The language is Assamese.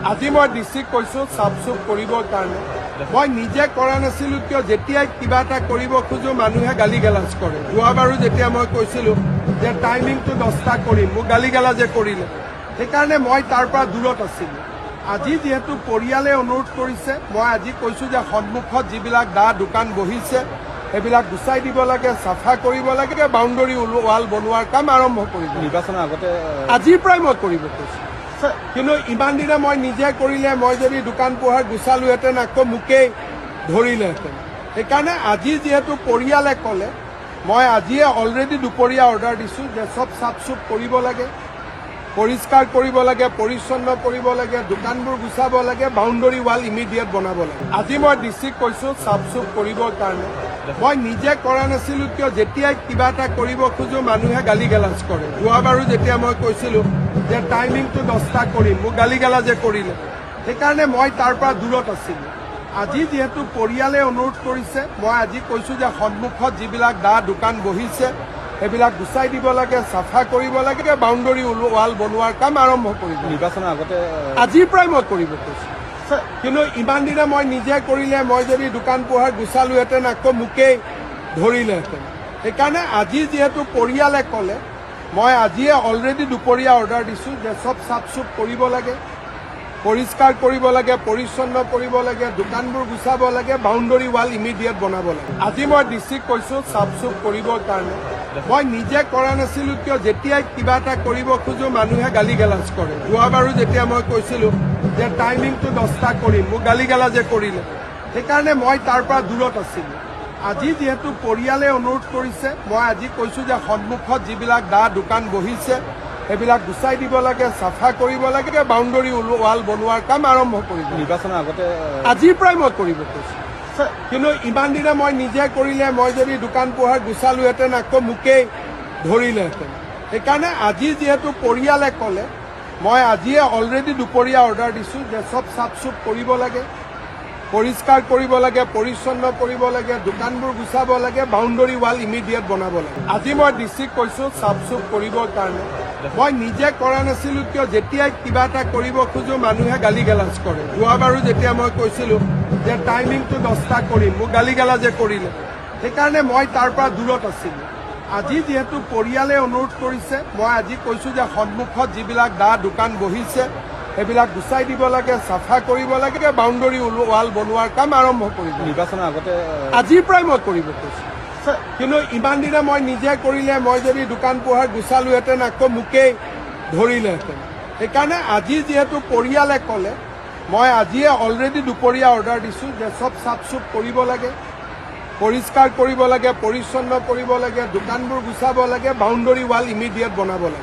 আজি মই ডিচিক কৈছোঁ চাফ চুফ কৰিবৰ কাৰণে। মই নিজে কৰা নাছিলোঁ কিয়, যেতিয়াই কিবা এটা কৰিব খোজোঁ মানুহে গালি গালাজ কৰে। যোৱাবাৰো যেতিয়া মই কৈছিলোঁ যে টাইমিংটো 10টা কৰিম, মোক গালি গালাজে কৰিলে, সেইকাৰণে মই তাৰ পৰা দূৰত আছিলোঁ। আজি যিহেতু পৰিয়ালে অনুৰোধ কৰিছে, মই আজি কৈছোঁ যে সন্মুখত যিবিলাক দোকান বহিছে সেইবিলাক গুচাই দিব লাগে, চাফা কৰিব লাগে, বাউণ্ডৰী ৱাল বনোৱাৰ কাম আৰম্ভ কৰিব। নিৰ্বাচনৰ আগতে আজিৰ পৰাই মই কৰিব কৈছোঁ। কিন্তু ইমান দিনে মই নিজে কৰিলে, মই যদি দোকান পোহাৰ গুচালোহেঁতেন আকৌ মোকেই ধৰিলেহেঁতেন। সেইকাৰণে আজি যিহেতু পৰিয়ালে ক'লে, মই আজিয়ে অলৰেডি দুপৰীয়া অৰ্ডাৰ দিছোঁ যে চব চাফ চুফ কৰিব লাগে, পৰিষ্কাৰ কৰিব লাগে, পৰিচ্ছন্ন কৰিব লাগে, দোকানবোৰ গুচাব লাগে, বাউণ্ডৰী ৱাল ইমিডিয়েট বনাব লাগে। আজি মই ডিচিক কৈছোঁ চাফ চুফ কৰিবৰ কাৰণে। মই নিজে কৰা নাছিলোঁ কিয়, যেতিয়াই কিবা এটা কৰিব খোজোঁ মানুহে গালি গালাজ কৰে। যোৱাবাৰো যেতিয়া মই কৈছিলোঁ যে টাইমিংটো 10টা কৰিম, মোক গালি গালাজে কৰিলে, সেইকাৰণে মই তাৰ পৰা দূৰত আছিলোঁ। আজি যিহেতু পৰিয়ালে অনুৰোধ কৰিছে, মই আজি কৈছোঁ যে সন্মুখত যিবিলাক দোকান বহিছে সেইবিলাক গুচাই দিব লাগে, চাফা কৰিব লাগে, বাউণ্ডৰী ৱাল বনোৱাৰ কাম আৰম্ভ কৰিব। নিৰ্বাচনৰ আগতে আজিৰ পৰাই মই কৰিব কৈছোঁ। কিন্তু ইমান দিনে মই নিজে কৰিলে, মই যদি দোকান পোহাৰ গুচালোহেঁতেন আকৌ মোকেই ধৰিলেহেঁতেন। সেইকাৰণে আজি যিহেতু পৰিয়ালে ক'লে, মই আজিয়ে অলৰেডি দুপৰীয়া অৰ্ডাৰ দিছোঁ যে চব চাফ চুফ কৰিব লাগে, পৰিষ্কাৰ কৰিব লাগে, পৰিচ্ছন্ন কৰিব লাগে, দোকানবোৰ গুচাব লাগে, বাউণ্ডৰী ৱাল ইমিডিয়েট বনাব লাগে। আজি মই ডিচিক কৈছোঁ চাফ চুফ কৰিবৰ কাৰণে। মই নিজে কৰা নাছিলোঁ কিয়, যেতিয়াই কিবা এটা কৰিব খোজোঁ মানুহে গালি গালাজ কৰে। যোৱাবাৰো যেতিয়া মই কৈছিলোঁ যে টাইমিংটো 10টা কৰিম, মোক গালি গালাজে কৰিলে, সেইকাৰণে মই তাৰ পৰা দূৰত আছিলোঁ। আজি যিহেতু পৰিয়ালে অনুৰোধ কৰিছে, মই আজি কৈছোঁ যে সন্মুখত যিবিলাক দোকান বহিছে সেইবিলাক গুচাই দিব লাগে, চাফা কৰিব লাগে, বাউণ্ডৰী ৱাল বনোৱাৰ কাম আৰম্ভ কৰিব। নিৰ্বাচনৰ আগতে আজিৰ পৰাই মই কৰিব কৈছোঁ। কিন্তু ইমান দিনে মই নিজে কৰিলে, মই যদি দোকান পোহাৰ গুচালোহেঁতেন আকৌ মোকেই ধৰিলেহেঁতেন। সেইকাৰণে আজি যিহেতু পৰিয়ালে ক'লে, মই আজিয়ে অলৰেডি দুপৰীয়া অৰ্ডাৰ দিছোঁ যে চব চাফ চুফ কৰিব লাগে, পৰিষ্কাৰ কৰিব লাগে, পৰিচ্ছন্ন কৰিব লাগে, দোকানবোৰ গুচাব লাগে, বাউণ্ডৰী ৱাল ইমিডিয়েট বনাব লাগে। আজি মই ডিচিক কৈছোঁ চাফ চুফ কৰিবৰ কাৰণে। মই নিজে কৰা নাছিলোঁ কিয়, যেতিয়াই কিবা এটা কৰিব খোজোঁ মানুহে গালি গালাজ কৰে। যোৱাবাৰো যেতিয়া মই কৈছিলোঁ যে টাইমিংটো 10টা কৰিম, মোক গালি গালাজে কৰিলে, সেইকাৰণে মই তাৰ পৰা দূৰত আছিলোঁ। আজি যিহেতু পৰিয়ালে অনুৰোধ কৰিছে, মই আজি কৈছোঁ যে সন্মুখত যিবিলাক দোকান বহিছে সেইবিলাক গুচাই দিব লাগে, চাফা কৰিব লাগে, বাউণ্ডৰী ৱাল বনোৱাৰ কাম আৰম্ভ কৰিব। নিৰ্বাচনৰ আগতে আজিৰ পৰাই মই কৰিব কৈছোঁ। কিন্তু ইমান দিনে মই নিজে কৰিলে, মই যদি দোকান পোহাৰ গুচালোহেঁতেন আকৌ মোকেই ধৰিলেহেঁতেন। সেইকাৰণে আজি যিহেতু পৰিয়ালে ক'লে, মই আজিয়ে অলৰেডি দুপৰীয়া অৰ্ডাৰ দিছোঁ যে চব চাফ চুফ কৰিব লাগে, পৰিষ্কাৰ কৰিব লাগে, পৰিচ্ছন্ন কৰিব লাগে, দোকানবোৰ গুচাব লাগে, বাউণ্ডৰী ৱাল ইমিডিয়েট বনাব লাগে।